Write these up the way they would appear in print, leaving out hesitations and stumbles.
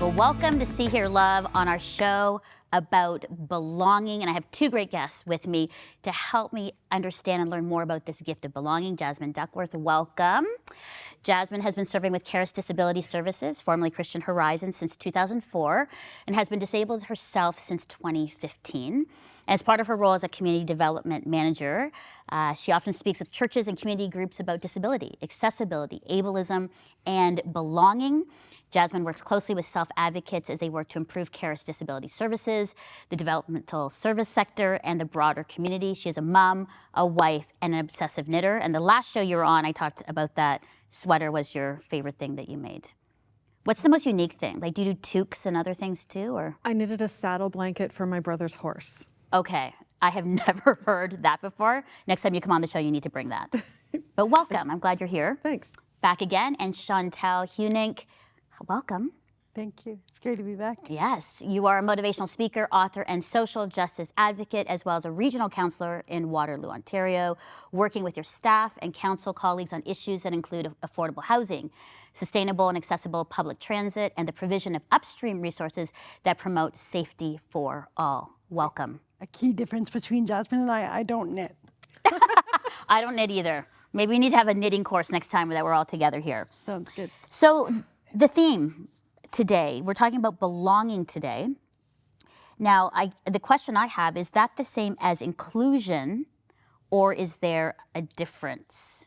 Well, welcome to See Hear Love on our show about belonging. And I have two great guests with me to help me understand and learn more about this gift of belonging. Jasmine Duckworth, welcome. Jasmine has been serving with Caris Disability Services, formerly Christian Horizon, since 2004 and has been disabled herself since 2015. As part of her role as a community development manager, she often speaks with churches and community groups about disability, accessibility, ableism, and belonging. Jasmine works closely with self-advocates as they work to improve Caris Disability Services, the developmental service sector, and the broader community. She is a mom, a wife, and an obsessive knitter. And the last show you were on, I talked about that sweater was your favorite thing that you made. What's the most unique thing? Like, do you do toques and other things too, or? I knitted a saddle blanket for my brother's horse. Okay, I have never heard that before. Next time you come on the show, you need to bring that. But welcome, I'm glad you're here. Thanks. Back again, and Chantal Hunink, welcome. Thank you. It's great to be back. Yes, you are a motivational speaker, author, and social justice advocate, as well as a regional councillor in Waterloo, Ontario, working with your staff and council colleagues on issues that include affordable housing, sustainable and accessible public transit, and the provision of upstream resources that promote safety for all. Welcome. A key difference between Jasmine and I don't knit. I don't knit either. Maybe we need to have a knitting course next time that we're all together here. Sounds good. So the theme today, we're talking about belonging today. Now, the question I have, is that the same as inclusion, or is there a difference?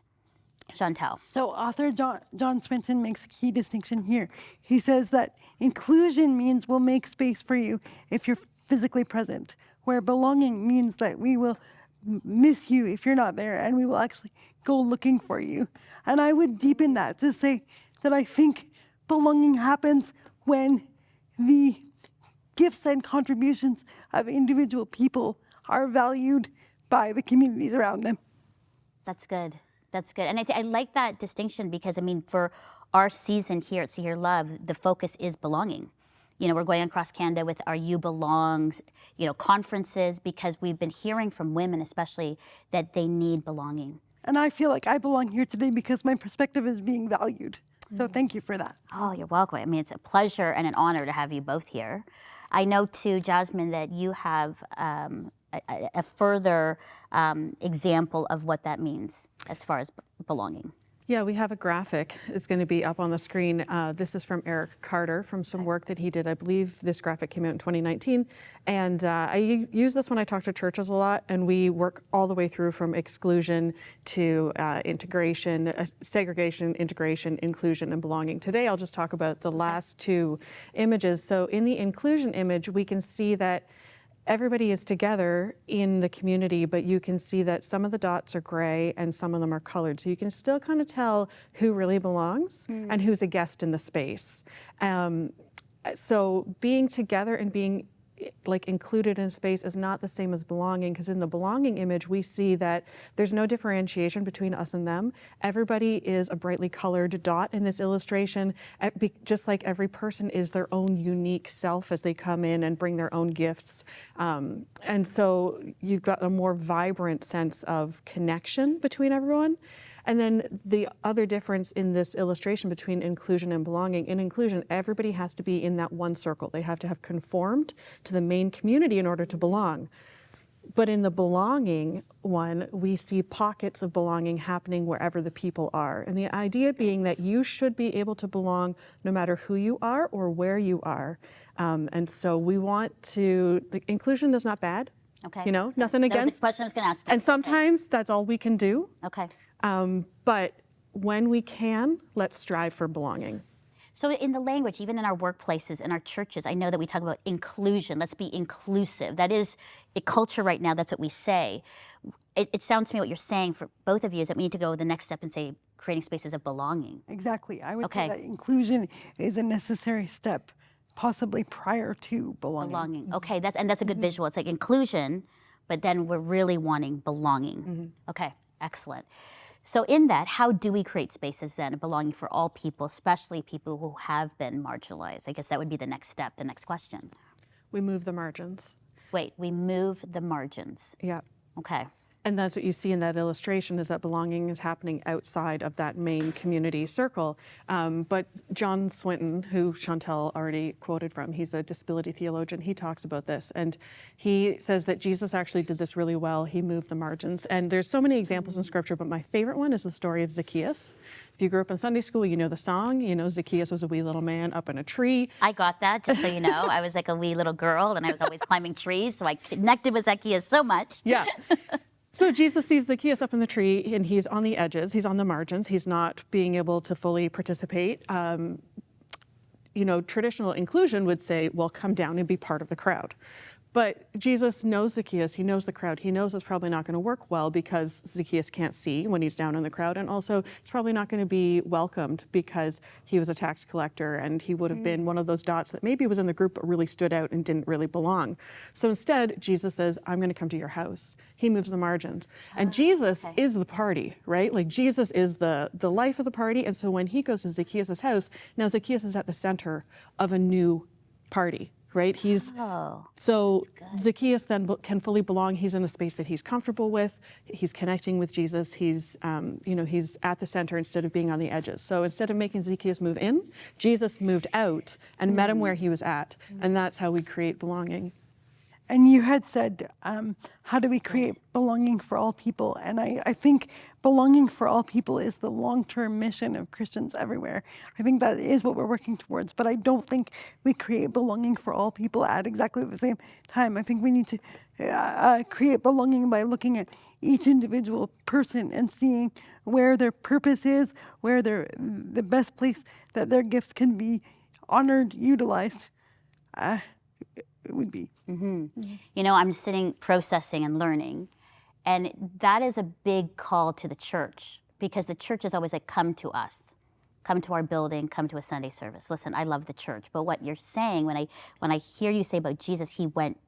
Chantal. So author John Swinton makes a key distinction here. He says that inclusion means we'll make space for you if you're physically present, where belonging means that we will miss you if you're not there, and we will actually go looking for you. And I would deepen that to say that I think belonging happens when the gifts and contributions of individual people are valued by the communities around them. That's good. That's good. And I like that distinction because, I mean, for our season here at See Hear Love, the focus is belonging. You know, we're going across Canada with our You Belongs, conferences, because we've been hearing from women especially that they need belonging. And I feel like I belong here today because my perspective is being valued. So thank you for that. Oh, you're welcome. I mean, it's a pleasure and an honor to have you both here. I know too, Jasmine, that you have a further example of what that means as far as belonging. Yeah, we have a graphic. It's going to be up on the screen. This is from Eric Carter from some work that he did. I believe this graphic came out in 2019. And I use this when I talk to churches a lot, and we work all the way through from exclusion to integration, segregation, integration, inclusion, and belonging. Today, I'll just talk about the last two images. So in the inclusion image, we can see that everybody is together in the community, but you can see that some of the dots are gray and some of them are colored. So you can still kind of tell who really belongs and who's a guest in the space. So being together and being like included in space is not the same as belonging, because in the belonging image we see that there's no differentiation between us and them. Everybody is a brightly colored dot in this illustration, just like every person is their own unique self as they come in and bring their own gifts. And so you've got a more vibrant sense of connection between everyone. And then the other difference in this illustration between inclusion and belonging, in inclusion, everybody has to be in that one circle. They have to have conformed to the main community in order to belong. But in the belonging one, we see pockets of belonging happening wherever the people are. And the idea being that you should be able to belong no matter who you are or where you are. And so we want to, inclusion is not bad. Okay. Nothing against. That was the question I was going to ask. And sometimes that's all we can do. Okay. But when we can, let's strive for belonging. So in the language, even in our workplaces, in our churches, I know that we talk about inclusion. Let's be inclusive. That is a culture right now. That's what we say. It sounds to me what you're saying for both of you is that we need to go the next step and say creating spaces of belonging. Exactly. I would say that inclusion is a necessary step, possibly prior to belonging. Okay, that's a good visual. It's like inclusion, but then we're really wanting belonging. Okay, excellent. So in that, how do we create spaces then of belonging for all people, especially people who have been marginalized? I guess that would be the next step, the next question. We move the margins. Wait, we move the margins. Yeah. Okay. And that's what you see in that illustration, is that belonging is happening outside of that main community circle. But John Swinton, who Chantel already quoted from, he's a disability theologian, he talks about this. And he says that Jesus actually did this really well. He moved the margins. And there's so many examples in Scripture, but my favorite one is the story of Zacchaeus. If you grew up in Sunday school, you know the song. You know Zacchaeus was a wee little man up in a tree. I got that, just so you know. I was like a wee little girl, and I was always climbing trees, so I connected with Zacchaeus so much. Yeah. So Jesus sees Zacchaeus up in the tree, and he's on the edges, he's on the margins, he's not being able to fully participate. Traditional inclusion would say, well, come down and be part of the crowd. But Jesus knows Zacchaeus, he knows the crowd, he knows it's probably not going to work well because Zacchaeus can't see when he's down in the crowd, and also it's probably not going to be welcomed because he was a tax collector and he would have been one of those dots that maybe was in the group but really stood out and didn't really belong. So instead, Jesus says, I'm going to come to your house. He moves the margins. And Jesus is the party, right? Like Jesus is the life of the party, and so when he goes to Zacchaeus' house, now Zacchaeus is at the center of a new party. Right? So Zacchaeus then can fully belong. He's in a space that he's comfortable with. He's connecting with Jesus. He's at the center instead of being on the edges. So instead of making Zacchaeus move in, Jesus moved out and met him where he was at. And that's how we create belonging. And you had said, how do we create belonging for all people? And I think belonging for all people is the long-term mission of Christians everywhere. I think that is what we're working towards, but I don't think we create belonging for all people at exactly the same time. I think we need to create belonging by looking at each individual person and seeing where their purpose is, where the best place that their gifts can be honored, utilized. It would be. I'm sitting processing and learning, and that is a big call to the church, because the church is always like, come to us, come to our building, come to a Sunday service. Listen, I love the church, but what you're saying, when I hear you say about Jesus, he went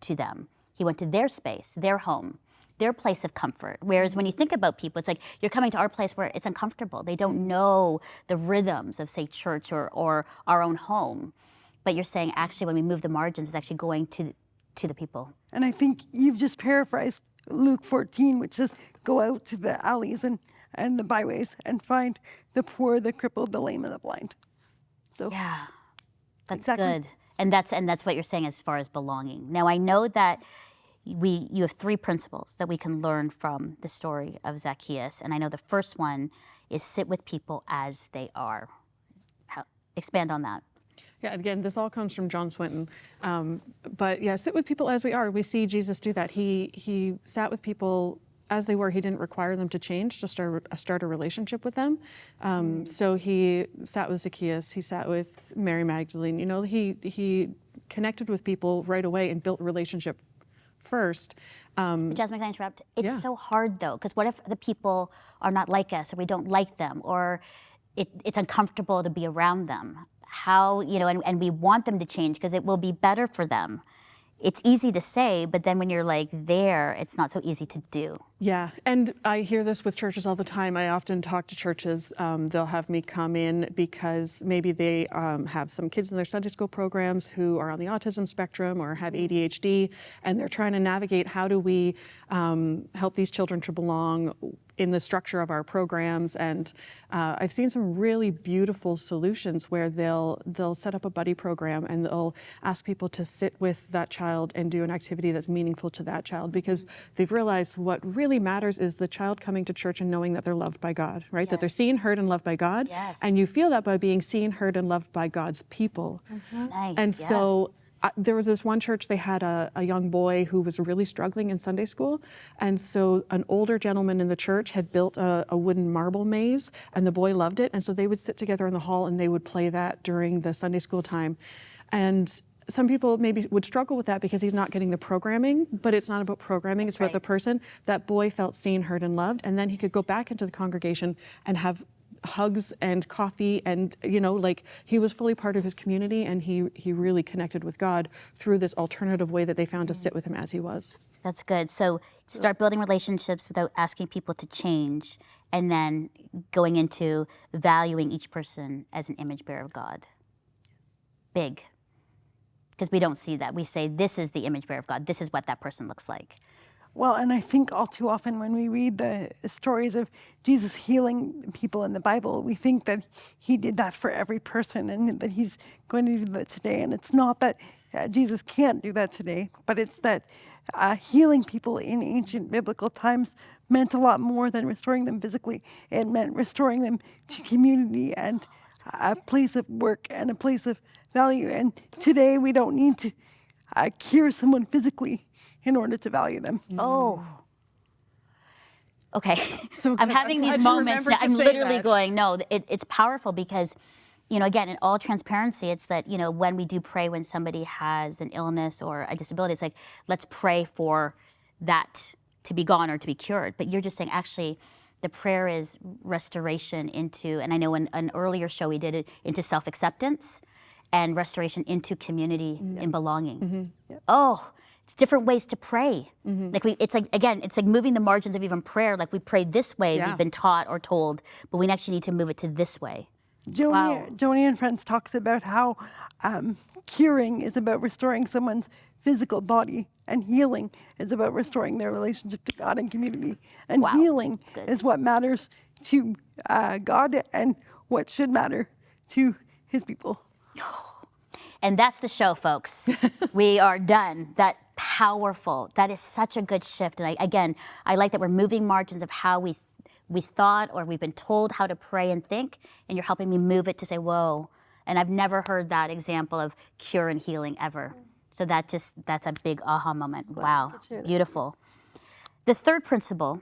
to them. He went to their space, their home, their place of comfort. Whereas when you think about people, it's like you're coming to our place where it's uncomfortable. They don't know the rhythms of, say, church or our own home. But you're saying actually when we move the margins, it's actually going to the people. And I think you've just paraphrased Luke 14, which says, go out to the alleys and the byways and find the poor, the crippled, the lame, and the blind. So yeah, that's good. And that's what you're saying as far as belonging. Now I know that you have 3 principles that we can learn from the story of Zacchaeus. And I know the first one is sit with people as they are. Expand on that. Yeah, again, this all comes from John Swinton. But yeah, sit with people as we are. We see Jesus do that. He sat with people as they were. He didn't require them to change to start a relationship with them. So he sat with Zacchaeus. He sat with Mary Magdalene. He connected with people right away and built a relationship first. Jasmine, can I interrupt? It's so hard though, because what if the people are not like us, or we don't like them, or it's uncomfortable to be around them? How, and we want them to change because it will be better for them. It's easy to say, but then when you're like there, it's not so easy to do. Yeah, and I hear this with churches all the time. I often talk to churches. They'll have me come in because maybe they have some kids in their Sunday school programs who are on the autism spectrum or have ADHD, and they're trying to navigate how do we help these children to belong in the structure of our programs. And I've seen some really beautiful solutions where they'll set up a buddy program and they'll ask people to sit with that child and do an activity that's meaningful to that child, because they've realized what really matters is the child coming to church and knowing that they're loved by God, right? That they're seen, heard, and loved by God. Yes. And you feel that by being seen, heard, and loved by God's people. Nice. And so there was this one church, they had a young boy who was really struggling in Sunday school. And so an older gentleman in the church had built a wooden marble maze, and the boy loved it. And so they would sit together in the hall and they would play that during the Sunday school time. And some people maybe would struggle with that because he's not getting the programming, but it's not about programming, it's about the person. That boy felt seen, heard, and loved, and then he could go back into the congregation and have hugs and coffee, and he was fully part of his community, and he really connected with God through this alternative way that they found to sit with him as he was. That's good. So start building relationships without asking people to change, and then going into valuing each person as an image bearer of God. Big. Because we don't see that. We say, this is the image bearer of God. This is what that person looks like. Well, and I think all too often when we read the stories of Jesus healing people in the Bible, we think that he did that for every person and that he's going to do that today. And it's not that Jesus can't do that today, but it's that healing people in ancient biblical times meant a lot more than restoring them physically. It meant restoring them to community and a place of work and a place of value. And today we don't need to cure someone physically in order to value them. Oh. Okay. So I'm good. having I'm these glad you moments. remembered to I'm say literally that. going, no, it's powerful because, again, in all transparency, it's that, when we do pray when somebody has an illness or a disability, it's like, let's pray for that to be gone or to be cured. But you're just saying, actually, the prayer is restoration into, and I know in an earlier show we did it, into self-acceptance and restoration into community and belonging. Oh, it's different ways to pray. Like it's like moving the margins of even prayer. Like we pray this way, Yeah. we've been taught or told, but we actually need to move it to this way. Joni and Friends talks about how curing is about restoring someone's physical body, and healing is about restoring their relationship to God and community. And Wow, healing that's good. is what matters to God and what should matter to his people. And that's the show, folks. We are done. That powerful. That is such a good shift. And I like that we're moving margins of how we thought or we've been told how to pray and think, and you're helping me move it to say, whoa. And I've never heard that example of cure and healing ever. So that's a big aha moment. Wow, beautiful. The third principle,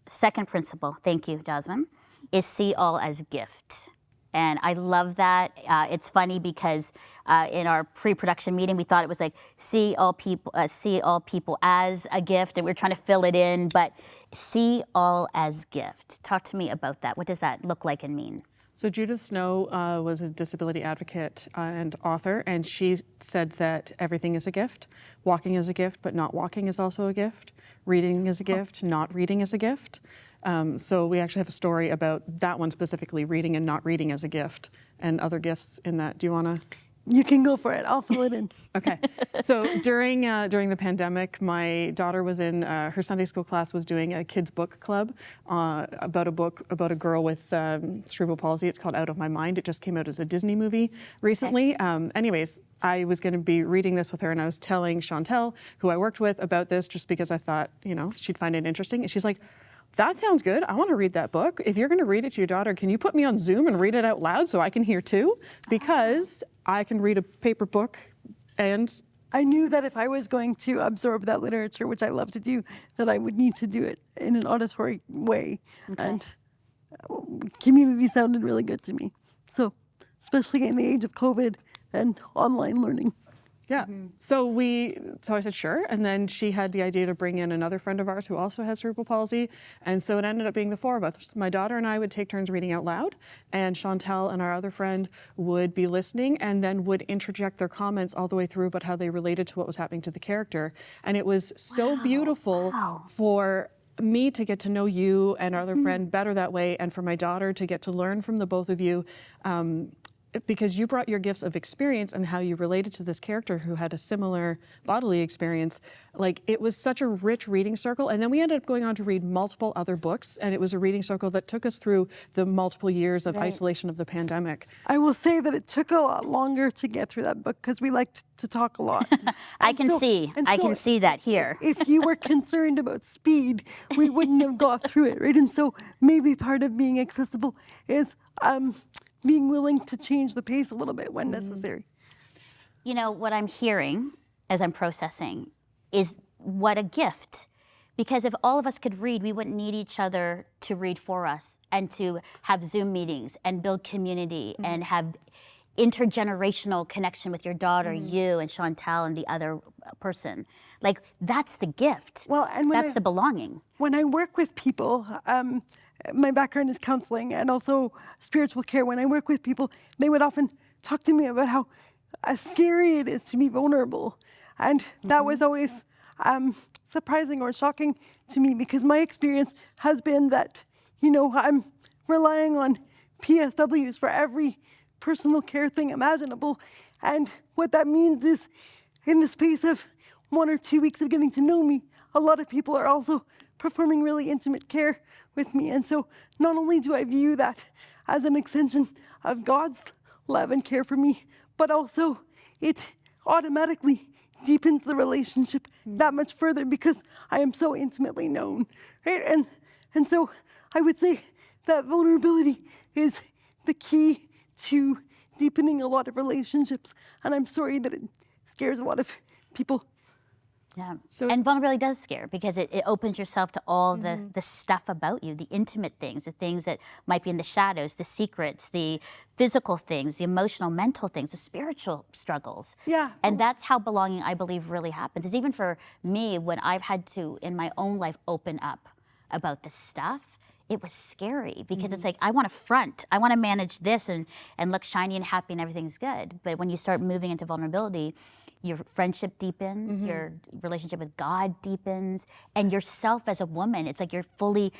second principle, thank you, Jasmine, is see all as gift. And I love that. It's funny because in our pre-production meeting, we thought it was like see all people as a gift, and we were trying to fill it in. But see all as gift. Talk to me about that. What does that look like and mean? So Judith Snow was a disability advocate and author, and she said that everything is a gift. Walking is a gift, but not walking is also a gift. Reading is a gift, not reading is a gift. So we actually have a story about that one specifically, reading and not reading as a gift, and other gifts in that. Do you want to? You can go for it. I'll fill it in. Okay. So during the pandemic, my daughter was in her Sunday school class was doing a kids book club about a book about a girl with cerebral palsy. It's called Out of My Mind. It just came out as a Disney movie recently. Okay. Anyways, I was going to be reading this with her, and I was telling Chantel, who I worked with, about this just because I thought, she'd find it interesting. And she's like, that sounds good. I want to read that book. If you're going to read it to your daughter, can you put me on Zoom and read it out loud so I can hear too? Because I can read a paper book and I knew that if I was going to absorb that literature, which I love to do, that I would need to do it in an auditory way. Okay. And community sounded really good to me. So, especially in the age of COVID and online learning. Yeah. So I said, sure. And then she had the idea to bring in another friend of ours who also has cerebral palsy. And so it ended up being the four of us. My daughter and I would take turns reading out loud, and Chantel and our other friend would be listening and then would interject their comments all the way through about how they related to what was happening to the character. And it was so beautiful for me to get to know you and our other friend better that way, and for my daughter to get to learn from the both of you. Because you brought your gifts of experience and how you related to this character who had a similar bodily experience. Like, it was such a rich reading circle. And then we ended up going on to read multiple other books, and it was a reading circle that took us through the multiple years of isolation of the pandemic. I will say that it took a lot longer to get through that book because we liked to talk a lot. I can see that here. If you were concerned about speed, we wouldn't have got through it, right? And so maybe part of being accessible is being willing to change the pace a little bit when necessary. What I'm hearing as I'm processing is what a gift. Because if all of us could read, we wouldn't need each other to read for us and to have Zoom meetings and build community and have intergenerational connection with your daughter, you and Chantel and the other person. Like, that's the gift. Well, and that's the belonging. When I work with people, my background is counseling and also spiritual care. When I work with people, they would often talk to me about how scary it is to be vulnerable. And that was always surprising or shocking to me, because my experience has been that, I'm relying on PSWs for every personal care thing imaginable. And what that means is, in the space of 1 or 2 weeks of getting to know me, a lot of people are also performing really intimate care with me. And so not only do I view that as an extension of God's love and care for me, but also it automatically deepens the relationship that much further because I am so intimately known, right? And so I would say that vulnerability is the key to deepening a lot of relationships. And I'm sorry that it scares a lot of people. Yeah. And vulnerability does scare because it opens yourself to all the stuff about you, the intimate things, the things that might be in the shadows, the secrets, the physical things, the emotional, mental things, the spiritual struggles. Yeah. And that's how belonging, I believe, really happens. It's even for me when I've had to, in my own life, open up about this stuff. It was scary because it's like, I want to front, I want to manage this and look shiny and happy and everything's good. But when you start moving into vulnerability, your friendship deepens, your relationship with God deepens, and yourself as a woman, it's like you're fully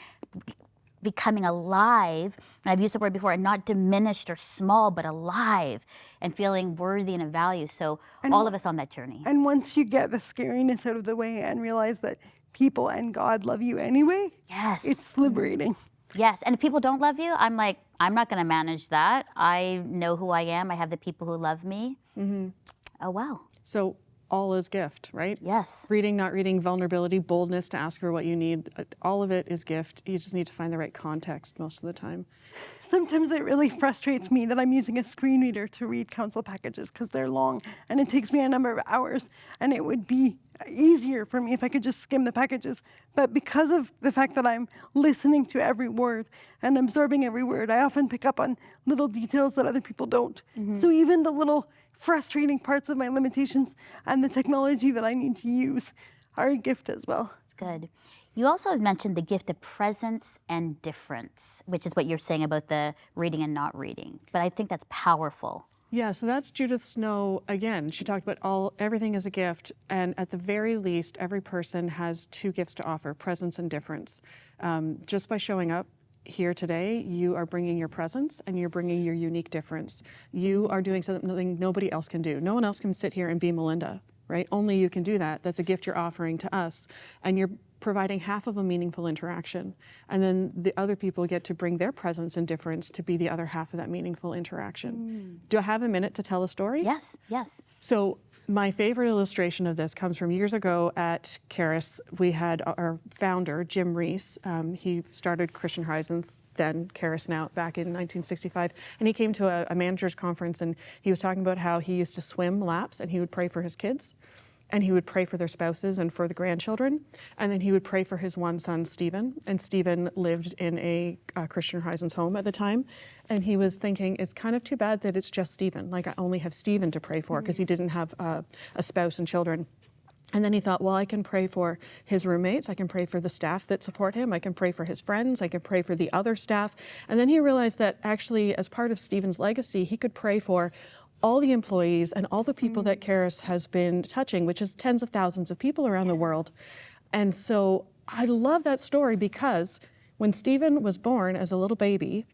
becoming alive. And I've used the word before, not diminished or small, but alive and feeling worthy and of value. So all of us on that journey. And once you get the scariness out of the way and realize that people and God love you anyway, Yes. it's liberating. Yes, and if people don't love you, I'm like, I'm not going to manage that. I know who I am. I have the people who love me. Oh, wow. So all is gift, right? Yes. Reading, not reading, vulnerability, boldness to ask for what you need. All of it is gift. You just need to find the right context most of the time. Sometimes it really frustrates me that I'm using a screen reader to read counsel packages because they're long and it takes me a number of hours, and it would be easier for me if I could just skim the packages. But because of the fact that I'm listening to every word and absorbing every word, I often pick up on little details that other people don't. So even the little frustrating parts of my limitations and the technology that I need to use are a gift as well. It's good. You also mentioned the gift of presence and difference, which is what you're saying about the reading and not reading. But I think that's powerful. Yeah, so that's Judith Snow again. She talked about everything is a gift, and at the very least, every person has two gifts to offer: presence and difference. Just by showing up here today, you are bringing your presence and you're bringing your unique difference. You are doing something nobody else can do. No one else can sit here and be Melinda, right? Only you can do that. That's a gift you're offering to us, and you're providing half of a meaningful interaction. And then the other people get to bring their presence and difference to be the other half of that meaningful interaction. Do I have a minute to tell a story? Yes, yes. So my favorite illustration of this comes from years ago at Charis. We had our founder, Jim Reese. He started Christian Horizons, then Charis now, back in 1965. And he came to a manager's conference, and he was talking about how he used to swim laps, and he would pray for his kids, and he would pray for their spouses and for the grandchildren. And then he would pray for his one son, Stephen. And Stephen lived in a Christian Horizons home at the time. And he was thinking, it's kind of too bad that it's just Stephen. Like, I only have Stephen to pray for because he didn't have a spouse and children. And then he thought, well, I can pray for his roommates. I can pray for the staff that support him. I can pray for his friends. I can pray for the other staff. And then he realized that actually, as part of Stephen's legacy, he could pray for all the employees and all the people that Charis has been touching, which is tens of thousands of people around the world. And so I love that story because when Stephen was born as a little baby,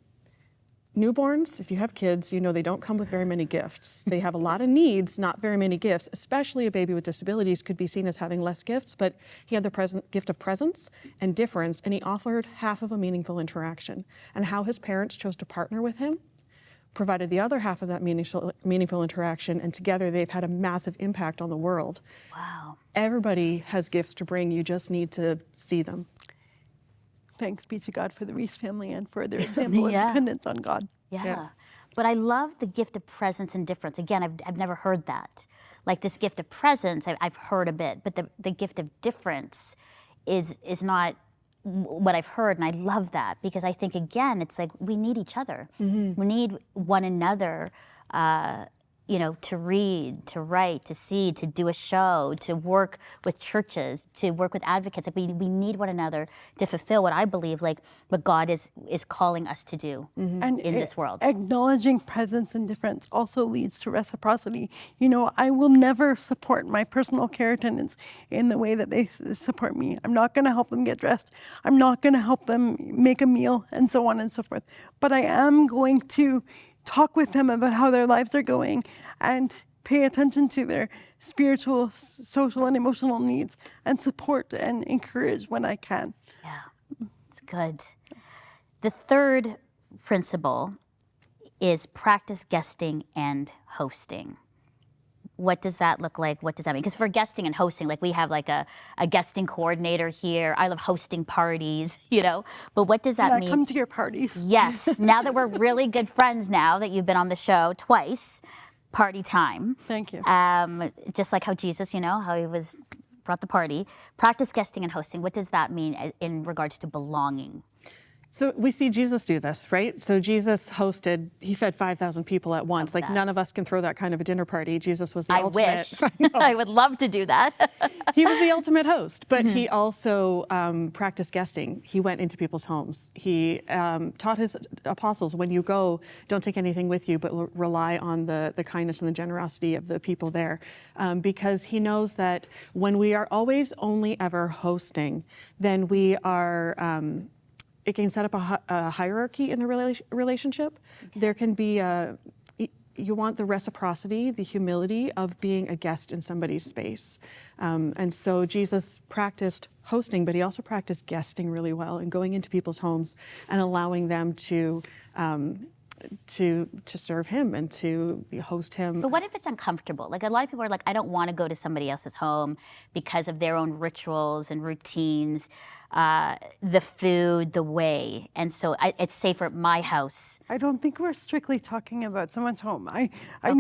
newborns, if you have kids, you know they don't come with very many gifts. They have a lot of needs, not very many gifts, especially a baby with disabilities could be seen as having less gifts, but he had the gift of presence and difference, and he offered half of a meaningful interaction. And how his parents chose to partner with him provided the other half of that meaningful interaction, and together they've had a massive impact on the world. Wow. Everybody has gifts to bring, you just need to see them. Thanks be to God for the Reese family and for their example of dependence on God. Yeah. But I love the gift of presence and difference. Again, I've never heard that. Like this gift of presence, I've heard a bit, but the gift of difference is not what I've heard, and I love that because I think, again, it's like we need each other. We need one another, to read, to write, to see, to do a show, to work with churches, to work with advocates. Like we need one another to fulfill what I believe, like what God is calling us to do And in this world. Acknowledging presence and difference also leads to reciprocity. You know, I will never support my personal care attendants in the way that they support me. I'm not going to help them get dressed. I'm not going to help them make a meal and so on and so forth. But I am going to talk with them about how their lives are going and pay attention to their spiritual, social, and emotional needs and support and encourage when I can. Yeah, it's good. The third principle is practice guesting and hosting. What does that look like? What does that mean? Because for guesting and hosting, like we have like a guesting coordinator here. I love hosting parties, you know, but what does that And mean? I come to your parties. Yes, now that we're really good friends now that you've been on the show twice, party time. Thank you. Just like how Jesus, you know, how he brought the party. Practice guesting and hosting. What does that mean in regards to belonging? So we see Jesus do this, right? So Jesus he fed 5,000 people at once. Like none of us can throw that kind of a dinner party. Jesus was the ultimate. I wish. I would love to do that. He was the ultimate host, but he also practiced guesting. He went into people's homes. He taught his apostles, when you go, don't take anything with you, but rely on the kindness and the generosity of the people there. Because he knows that when we are always only ever hosting, then we are... it can set up a hierarchy in the relationship. Okay. There can be you want the reciprocity, the humility of being a guest in somebody's space. And so Jesus practiced hosting, but he also practiced guesting really well and going into people's homes and allowing them to serve him and to host him. But what if it's uncomfortable? Like a lot of people are like, I don't want to go to somebody else's home because of their own rituals and routines, the food, the way. And so it's safer at my house. I don't think we're strictly talking about someone's home. I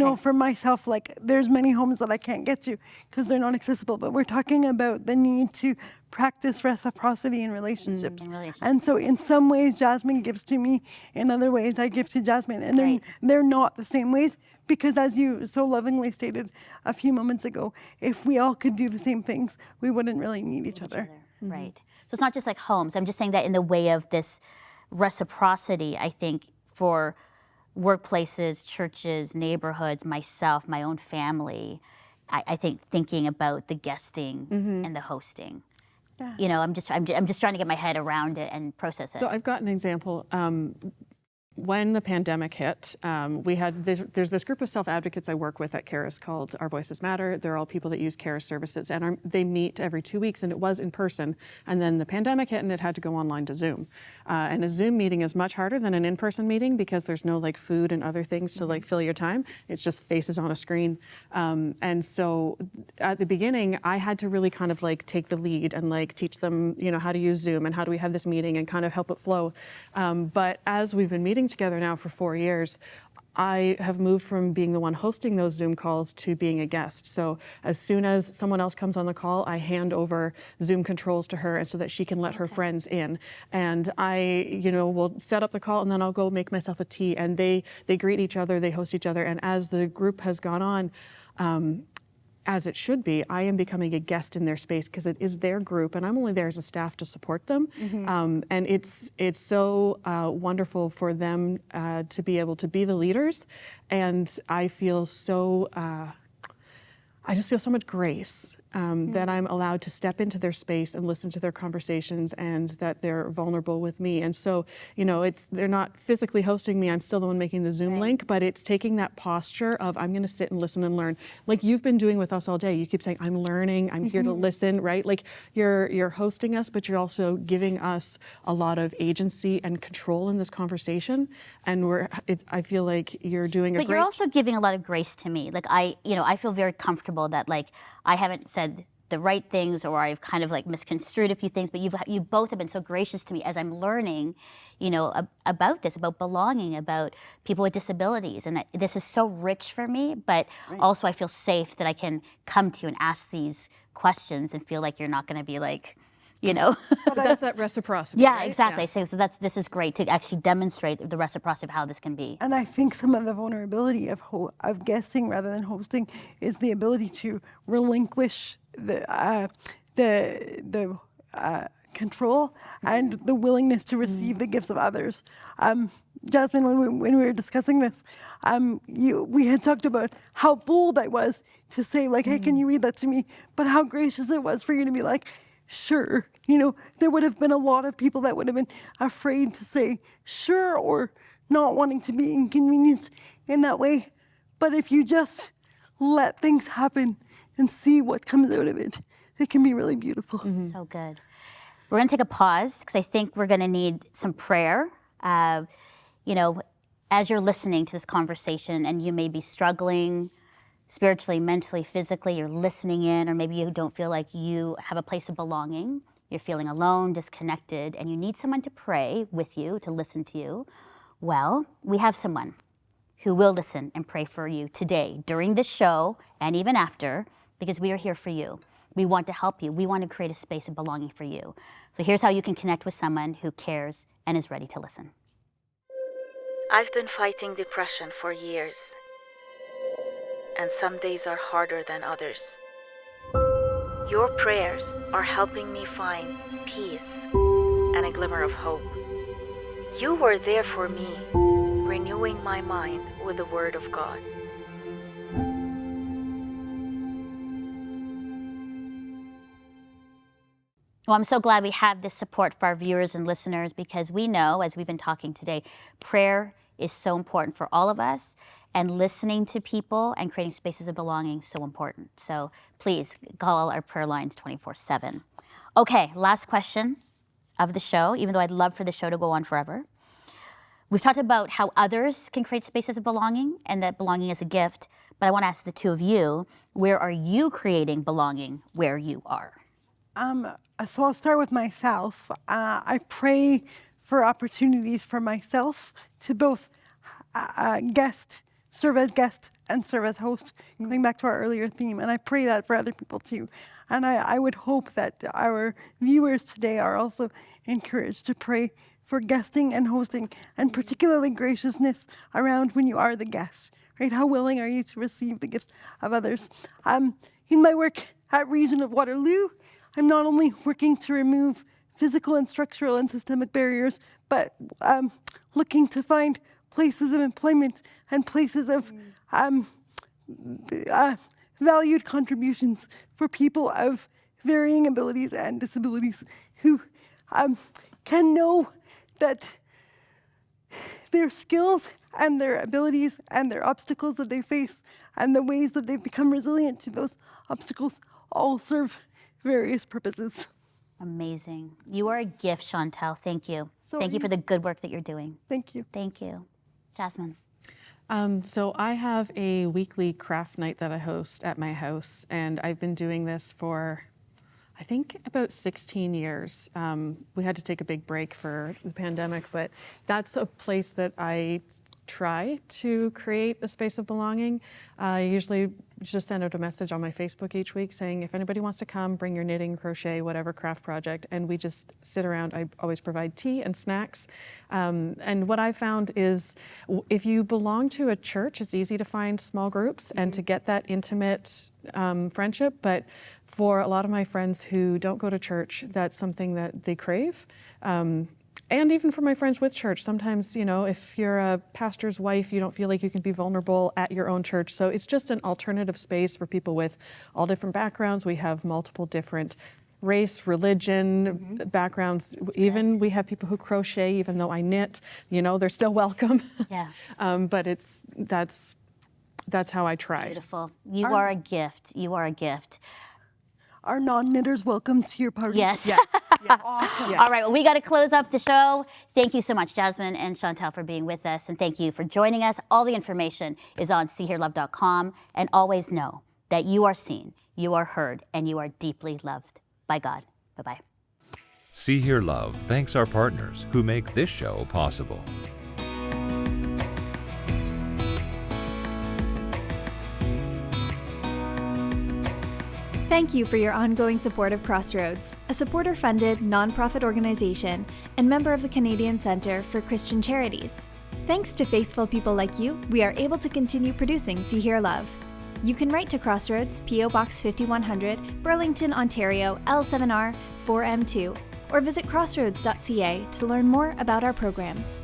know for myself, like there's many homes that I can't get to because they're not accessible, but we're talking about the need to practice reciprocity in relationships. And so in some ways, Jasmine gives to me. In other ways, I give to Jasmine. And they're not the same ways because as you so lovingly stated a few moments ago, if we all could do the same things, we wouldn't really need each other. Mm-hmm. Right. So it's not just like homes. I'm just saying that in the way of this reciprocity, I think for workplaces, churches, neighborhoods, myself, my own family, I think thinking about the guesting and the hosting. Yeah. You know, I'm just trying to get my head around it and process it. So I've got an example. When the pandemic hit, there's this group of self-advocates I work with at Caris called Our Voices Matter. They're all people that use Caris services, and they meet every 2 weeks, and it was in person. And then the pandemic hit, and it had to go online to Zoom. And a Zoom meeting is much harder than an in-person meeting because there's no like food and other things to like fill your time. It's just faces on a screen. And so at the beginning, I had to really kind of like take the lead and like teach them, you know, how to use Zoom and how do we have this meeting and kind of help it flow. But as we've been meeting together now for 4 years, I have moved from being the one hosting those Zoom calls to being a guest. So as soon as someone else comes on the call, I hand over Zoom controls to her and so that she can let her friends in. And I, you know, will set up the call and then I'll go make myself a tea and they greet each other, they host each other. And as the group has gone on, as it should be, I am becoming a guest in their space because it is their group and I'm only there as a staff to support them. And it's so wonderful for them to be able to be the leaders. And I feel so, I just feel so much grace that I'm allowed to step into their space and listen to their conversations and that they're vulnerable with me. And so, you know, they're not physically hosting me. I'm still the one making the Zoom link, but it's taking that posture of I'm going to sit and listen and learn. Like you've been doing with us all day. You keep saying, I'm learning, I'm here to listen, right? Like you're hosting us, but you're also giving us a lot of agency and control in this conversation. And I feel like you're doing a great... But you're also giving a lot of grace to me. Like I feel very comfortable that like I haven't said the right things or I've kind of like misconstrued a few things, but you both have been so gracious to me as I'm learning, you know, about this, about belonging, about people with disabilities. And this is so rich for me, but also I feel safe that I can come to you and ask these questions and feel like you're not going to be like, you know. But that's that reciprocity. Yeah, right? exactly. Yeah. So this is great to actually demonstrate the reciprocity of how this can be. And I think some of the vulnerability of guesting rather than hosting is the ability to relinquish the control and the willingness to receive the gifts of others. Jasmine, when we were discussing this, we had talked about how bold I was to say like, hey, can you read that to me? But how gracious it was for you to be like, sure. You know, there would have been a lot of people that would have been afraid to say sure or not wanting to be inconvenienced in that way. But if you just let things happen and see what comes out of it. It can be really beautiful. So good. We're going to take a pause because I think we're going to need some prayer. You know, as you're listening to this conversation and you may be struggling spiritually, mentally, physically, you're listening in, or maybe you don't feel like you have a place of belonging, you're feeling alone, disconnected, and you need someone to pray with you, to listen to you. Well, we have someone who will listen and pray for you today, during this show, and even after, because we are here for you. We want to help you. We want to create a space of belonging for you. So here's how you can connect with someone who cares and is ready to listen. I've been fighting depression for years, and some days are harder than others. Your prayers are helping me find peace and a glimmer of hope. You were there for me, renewing my mind with the Word of God. Well, I'm so glad we have this support for our viewers and listeners, because we know, as we've been talking today, prayer is so important for all of us, and listening to people and creating spaces of belonging is so important. So please call our prayer lines 24/7. Okay, last question of the show, even though I'd love for the show to go on forever. We've talked about how others can create spaces of belonging and that belonging is a gift, but I want to ask the two of you, where are you creating belonging where you are? So I'll start with myself. I pray for opportunities for myself to both serve as guest and serve as host, going back to our earlier theme. And I pray that for other people too. And I would hope that our viewers today are also encouraged to pray for guesting and hosting, and particularly graciousness around when you are the guest, right? How willing are you to receive the gifts of others? In my work at Region of Waterloo, I'm not only working to remove physical and structural and systemic barriers, but looking to find places of employment and places of valued contributions for people of varying abilities and disabilities who can know that their skills and their abilities and their obstacles that they face and the ways that they've become resilient to those obstacles all serve various purposes. Amazing. You are a gift, Chantal. Thank you. So Thank you for the good work that you're doing. Thank you. Thank you. Jasmine. So I have a weekly craft night that I host at my house, and I've been doing this for, I think, about 16 years. We had to take a big break for the pandemic, but that's a place that I try to create a space of belonging. I usually just send out a message on my Facebook each week saying, if anybody wants to come, bring your knitting, crochet, whatever craft project, and we just sit around. I always provide tea and snacks. And what I found is if you belong to a church, it's easy to find small groups and to get that intimate friendship. But for a lot of my friends who don't go to church, that's something that they crave. And even for my friends with church, sometimes, if you're a pastor's wife, you don't feel like you can be vulnerable at your own church. So it's just an alternative space for people with all different backgrounds. We have multiple different race, religion, backgrounds. Even we have people who crochet, even though I knit, they're still welcome. Yeah. But that's how I try. Beautiful. You are a gift. You are a gift. Are non-knitters welcome to your parties? Yes. Yes. Awesome. All right, well, we got to close up the show. Thank you so much, Jasmine and Chantal, for being with us, and thank you for joining us. All the information is on seehearlove.com, and always know that you are seen, you are heard, and you are deeply loved by God. Bye-bye. See Hear Love thanks our partners who make this show possible. Thank you for your ongoing support of Crossroads, a supporter-funded, nonprofit organization and member of the Canadian Centre for Christian Charities. Thanks to faithful people like you, we are able to continue producing See Hear Love. You can write to Crossroads, P.O. Box 5100, Burlington, Ontario, L7R 4M2, or visit crossroads.ca to learn more about our programs.